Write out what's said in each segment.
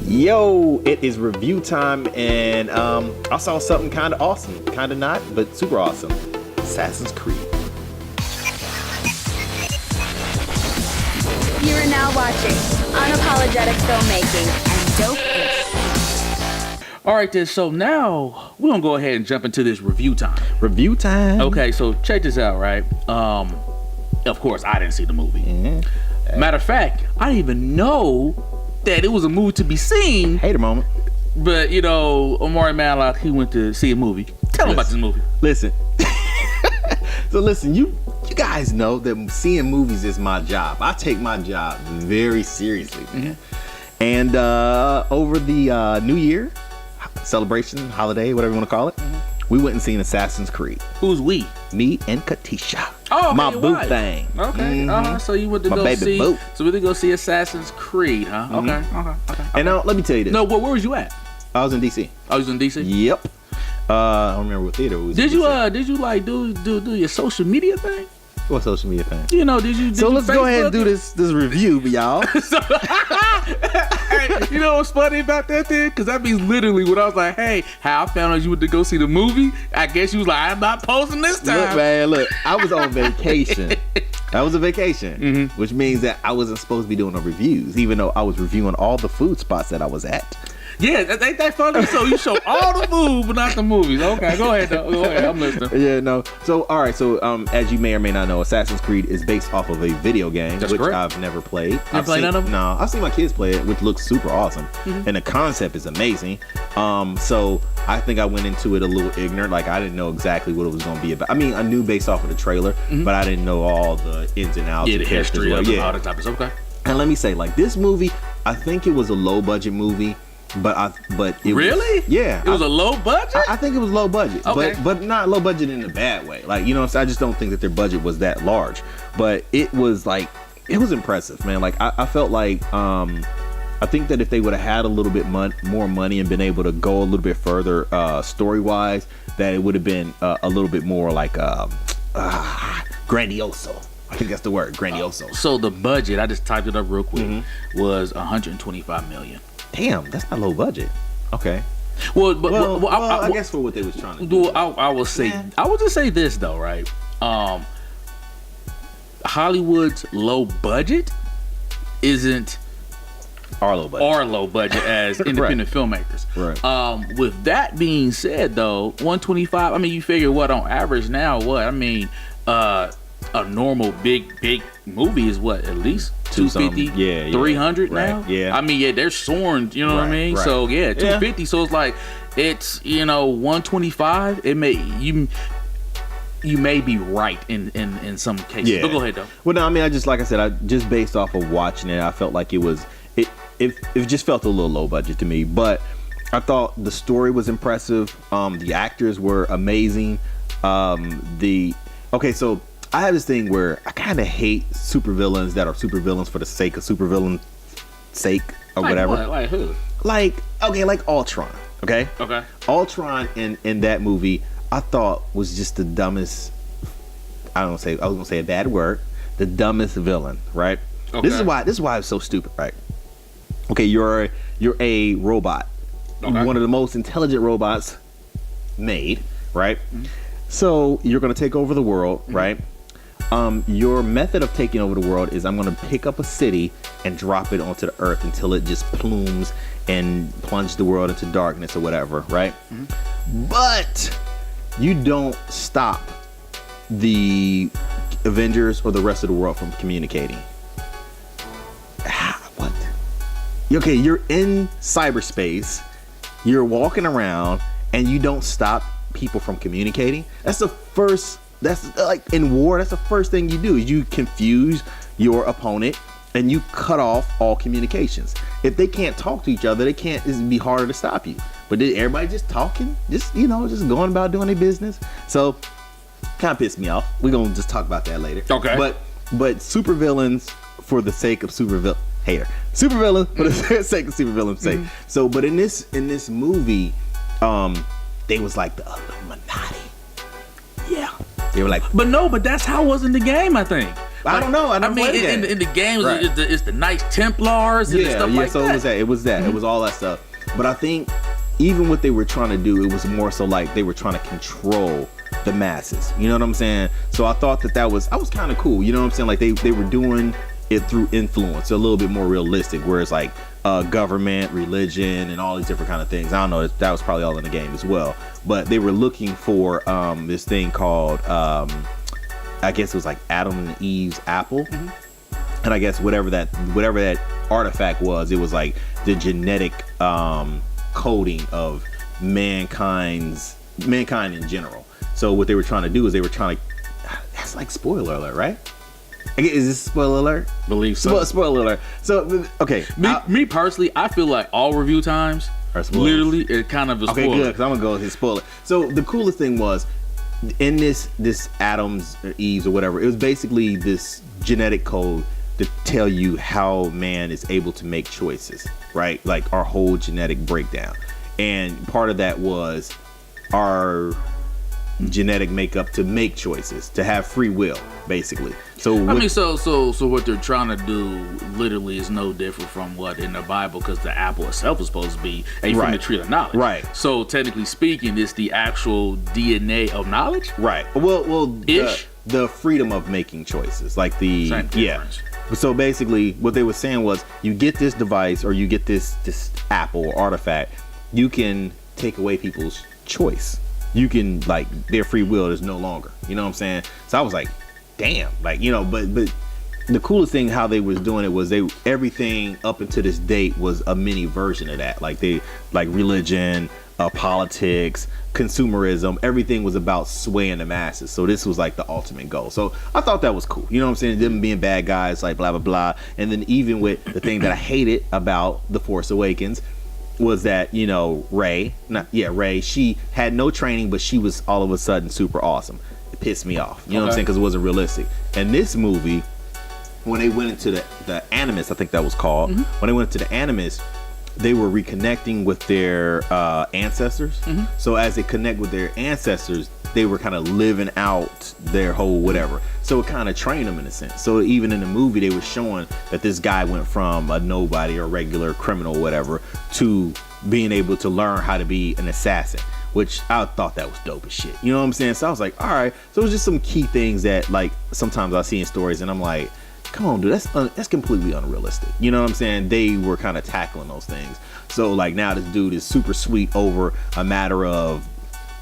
Yo, it is review time, and I saw something kind of awesome, kind of not, but super awesome. Assassin's Creed. You are now watching Unapologetic Filmmaking and Dope. All right, then. So now we're gonna go ahead and jump into this review time. Review time. Okay, so check this out, right? Of course, I didn't see the movie. Mm-hmm. Matter of fact, I didn't even know that it was a movie to be seen. Hate a moment. But you know, Omari Matlock, he went to see a movie. Tell him about this movie. Listen. So listen, you guys know that seeing movies is my job. I take my job very seriously, man. Mm-hmm. And over the New Year celebration, holiday, whatever you want to call it, we went and seen Assassin's Creed. Who's we? Me and Katisha. Oh, my okay, boo wife. thing. Okay. So you went to my go baby see. boo. So we did go see Assassin's Creed, huh? Mm-hmm. Okay. And now let me tell you this. No, where was you at? I was in DC. I was in DC. Yep. I don't remember what theater it was. Did you like do your social media thing? What social media thing? You know, did you? So let's go ahead and Facebook? do this review, y'all. Hey, you know what's funny about that thing? Because that means literally when I was like, hey, how I found out you went to go see the movie, I guess you was like, I'm not posting this time. Look, man, I was on vacation. That was a vacation, which means that I wasn't supposed to be doing no reviews, even though I was reviewing all the food spots that I was at. Yeah, ain't that funny? So you show all the food, but not the movies. Okay, go ahead, though. Go ahead, I'm listening. Yeah, no. So, all right. So, as you may or may not know, Assassin's Creed is based off of a video game, That's which correct. I've never played. You played none of them? No, I've seen my kids play it, which looks super awesome, and the concept is amazing. So I think I went into it a little ignorant, like I didn't know exactly what it was going to be about. I mean, I knew based off of the trailer, but I didn't know all the ins and outs. Yeah, of the history of all the type of stuff. Okay. And let me say, like, this movie, I think it was a low budget movie. But it really? Was, yeah. It was a low budget? I think it was low budget. Okay. But not low budget in a bad way. Like, you know, I just don't think that their budget was that large. But it was impressive, man. Like, I felt like I think that if they would have had a little bit more money and been able to go a little bit further story wise, that it would have been a little bit more like grandioso. I think that's the word, grandioso. So the budget, I just typed it up real quick, was $125 million. Damn, that's not low budget. Okay. Well, I guess for what they was trying to do. I will say, I will just say this though, right? Hollywood's low budget isn't our low budget as independent filmmakers. Right. With that being said, though, 125. I mean, you figure what on average now? What I mean, a normal big movie is what, at least 250, 300 now. Right. Yeah. I mean, yeah, they're soaring. You know what I mean? Right. So yeah, 250. So it's like it's 125. It may you may be right in some cases. Yeah. But go ahead though. Well, no, I mean, I just based off of watching it, I felt like it just felt a little low budget to me. But I thought the story was impressive. The actors were amazing. So I have this thing where I kind of hate supervillains that are supervillains for the sake of supervillain sake or whatever. What? Like who? Like Ultron. Okay. Okay. Ultron in that movie, I thought was just the dumbest. I was gonna say a bad word. The dumbest villain. Right. Okay. This is why it's so stupid. Right. Okay. You're a robot. Okay. One of the most intelligent robots made. Right. So you're gonna take over the world. Right. Your method of taking over the world is I'm going to pick up a city and drop it onto the earth until it just plumes and plunge the world into darkness or whatever, right? But you don't stop the Avengers or the rest of the world from communicating. What? Okay, you're in cyberspace, you're walking around, and you don't stop people from communicating. That's like in war, that's the first thing you do is you confuse your opponent and you cut off all communications. If they can't talk to each other, it'd be harder to stop you. But did everybody just talking? Just going about doing their business? So kind of pissed me off. We're gonna just talk about that later. Okay. But supervillains for the sake of supervillains for the sake of supervillains' sake. So but in this movie, they was like the Illuminati. Yeah. They were like, but that's how it was in the game, I think. I don't know. I mean, in the games, right. it's the Knights Templars and stuff like so that. It was that. It was all that stuff. But I think even what they were trying to do, it was more so like they were trying to control the masses. You know what I'm saying? So I thought that was kind of cool. You know what I'm saying? Like they were doing it through influence, a little bit more realistic, where it's like government, religion, and all these different kind of things. I don't know, that was probably all in the game as well. But they were looking for this thing called, I guess it was like Adam and Eve's apple. Mm-hmm. And I guess whatever that artifact was, it was like the genetic coding of mankind in general. So what they were trying to do is that's like spoiler alert, right? Is this spoiler alert? Believe so. Spoiler alert. So, okay. Me personally, I feel like all review times, literally, it kind of a spoiler. Okay, good, because I'm going to go with his spoiler. So, the coolest thing was, in this Adam's or Eve's or whatever, it was basically this genetic code to tell you how man is able to make choices, right? Like our whole genetic breakdown. And part of that was our genetic makeup to make choices, to have free will, basically. So what they're trying to do literally is no different from what in the Bible, because the apple itself is supposed to be from the tree of knowledge. Right. So technically speaking, it's the actual DNA of knowledge. Right. Well, the freedom of making choices, like the same difference. So basically, what they were saying was, you get this device or you get this apple or artifact, you can take away people's choice. You can, like, their free will is no longer. You know what I'm saying? So I was like, damn, like, you know, but the coolest thing how they was doing it was everything up until this date was a mini version of that. Like religion, politics, consumerism, everything was about swaying the masses. So this was like the ultimate goal. So I thought that was cool. You know what I'm saying? Them being bad guys, like blah, blah, blah. And then even with the thing that I hated about The Force Awakens was that, you know, Rey, she had no training, but she was all of a sudden super awesome. It pissed me off. You know what I'm saying? Because it wasn't realistic. And this movie, when they went into the Animus, I think that was called, when they went into the Animus, they were reconnecting with their ancestors. So as they connect with their ancestors, they were kind of living out their whole whatever. So it kind of trained them in a sense. So even in the movie, they were showing that this guy went from a nobody or regular criminal, whatever, to being able to learn how to be an assassin, which I thought that was dope as shit. You know what I'm saying? So I was like, all right. So it was just some key things that, like, sometimes I see in stories and I'm like, come on, dude, that's completely unrealistic. You know what I'm saying? They were kind of tackling those things. So like now this dude is super sweet over a matter of,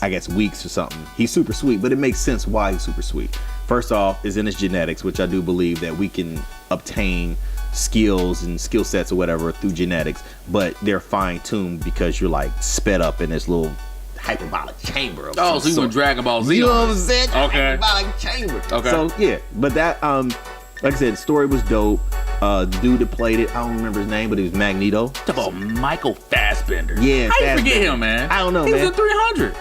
I guess, weeks or something. He's super sweet, but it makes sense why he's super sweet. First off, is in his genetics, which I do believe that we can obtain skills and skill sets or whatever through genetics, but they're fine-tuned because you're like sped up in this little hyperbolic chamber. So you went Dragon Ball Z. You know what I'm saying? Okay. Hyperbolic chamber. Okay. So yeah, but that like I said, the story was dope. The dude that played it, I don't remember his name, but it was Magneto. Talk about Michael Fassbender. Yeah, how you forget him, man? I don't know, man. He was in 300.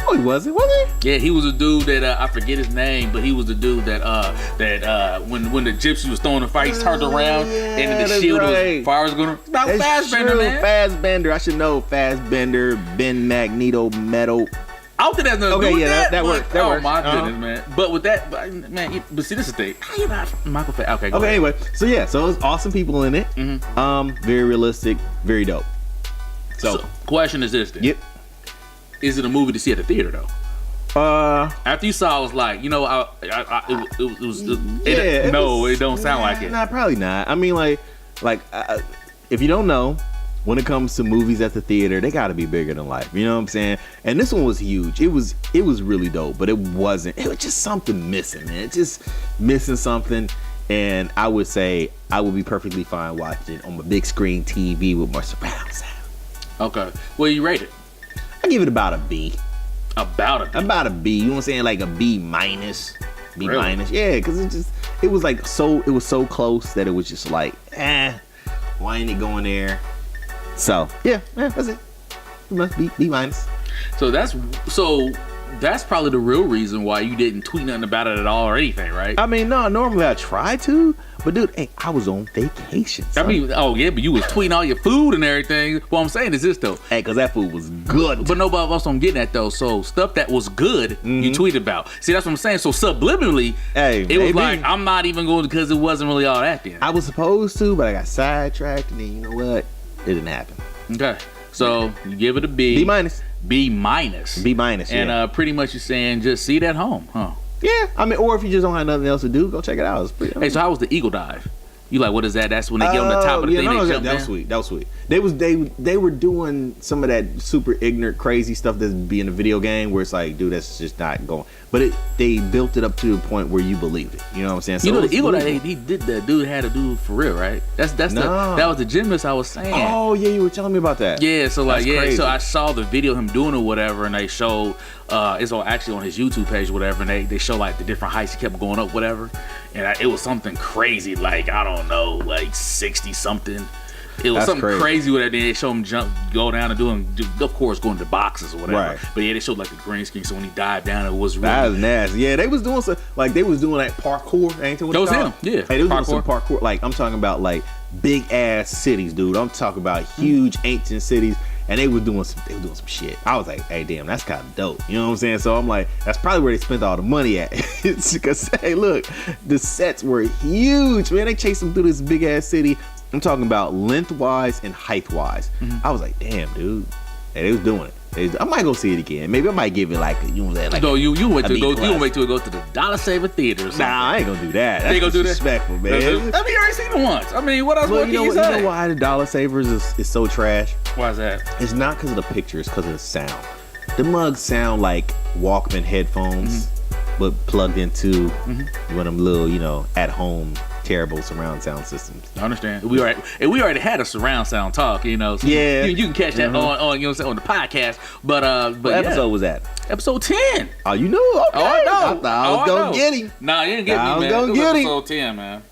Oh, he wasn't? Was he? Yeah, he was a dude that I forget his name, but he was the dude that when the gypsy was throwing the fight, he turned around and then the shield was fire was going. It's about Fassbender, man. Fassbender, I should know. Fassbender, Ben Magneto, Metal. I don't think that's nothing to do with that. That works. That works. My goodness, man. But with that, man, but see, this is the thing. How you not Michael Fassbender? Okay, anyway. So yeah, so it was awesome people in it. Very realistic, very dope. So question is this then. Yep. Is it a movie to see at the theater though? After you saw, I was like, you know, it don't sound like it. Nah, probably not. I mean, like, if you don't know, when it comes to movies at the theater, they got to be bigger than life. You know what I'm saying? And this one was huge. It was really dope, but it was just something missing, man. It's just missing something. And I would say I would be perfectly fine watching it on my big screen TV with my surround sound. Okay. Well, you rate it? I give it about a B. About a B? About a B. You know what I'm saying? Like a B minus. B really? Minus. Yeah, because it was so close that it was just like, why ain't it going there? So yeah, that's it. It must be B minus. So that's probably the real reason why you didn't tweet nothing about it at all or anything, right? I mean, no, normally I try to, but dude, hey, I was on vacation. Son. I mean, oh yeah, but you was tweeting all your food and everything. What I'm saying is this though. Hey, cause that food was good. But nobody else I'm getting at though. So stuff that was good, you tweeted about. See, that's what I'm saying. So subliminally, it was like, I'm not even going because it wasn't really all that then. I was supposed to, but I got sidetracked, and then you know what? It didn't happen. Okay. So you give it a B. B minus. B minus. B minus. And pretty much you're saying just see it at home, huh? Yeah. I mean, or if you just don't have nothing else to do, go check it out. It's pretty. Hey, so how was the eagle dive? You like, what is that? That's when they get on the top of the thing. No, they that was sweet. That was sweet. They were doing some of that super ignorant, crazy stuff that's be in a video game where it's like, dude, that's just not going. But they built it up to a point where you believed it. You know what I'm saying? So you know the eagle that he did that dude had to do for real, right? That was the gymnast I was saying. Oh yeah, you were telling me about that. Yeah, so like crazy. So I saw the video of him doing or whatever, and they showed it's actually on his YouTube page or whatever, and they show like the different heights he kept going up, whatever, and it was something crazy, like I don't know, like 60 something. It was something crazy with that. They show him go down and of course, going to boxes or whatever. Right. But yeah, they showed like the green screen. So when he dived down, it was really. That was nasty. Yeah, they was doing some like parkour. Ain't it? That was him. Yeah. Hey, they was doing some parkour. Like I'm talking about like big ass cities, dude. I'm talking about huge ancient cities, and they were doing some shit. I was like, hey, damn, that's kind of dope. You know what I'm saying? So I'm like, that's probably where they spent all the money at. It's because hey, look, the sets were huge, man. They chased them through this big ass city. I'm talking about lengthwise and height-wise. I was like, damn, dude. Hey, they was doing it. I might go see it again. Maybe I might give it like, you know what I'm saying? Like no, you wait to go to the Dollar Saver Theater or something. Nah, I ain't gonna do that. That's disrespectful, man. I mean, you already seen it once. I mean, what else can you say? You know why the Dollar Savers is so trash? Why is that? It's not because of the picture. It's because of the sound. The mugs sound like Walkman headphones, but plugged into one of them little, at-home terrible surround sound systems. I understand. We already had a surround sound talk, so yeah. You can catch that on on the podcast. But what episode was that? Episode 10. Oh, you knew? Okay. Oh, I know. I thought I was gonna get him. Nah, you didn't get me, man. I was gonna get him. Episode 10, man.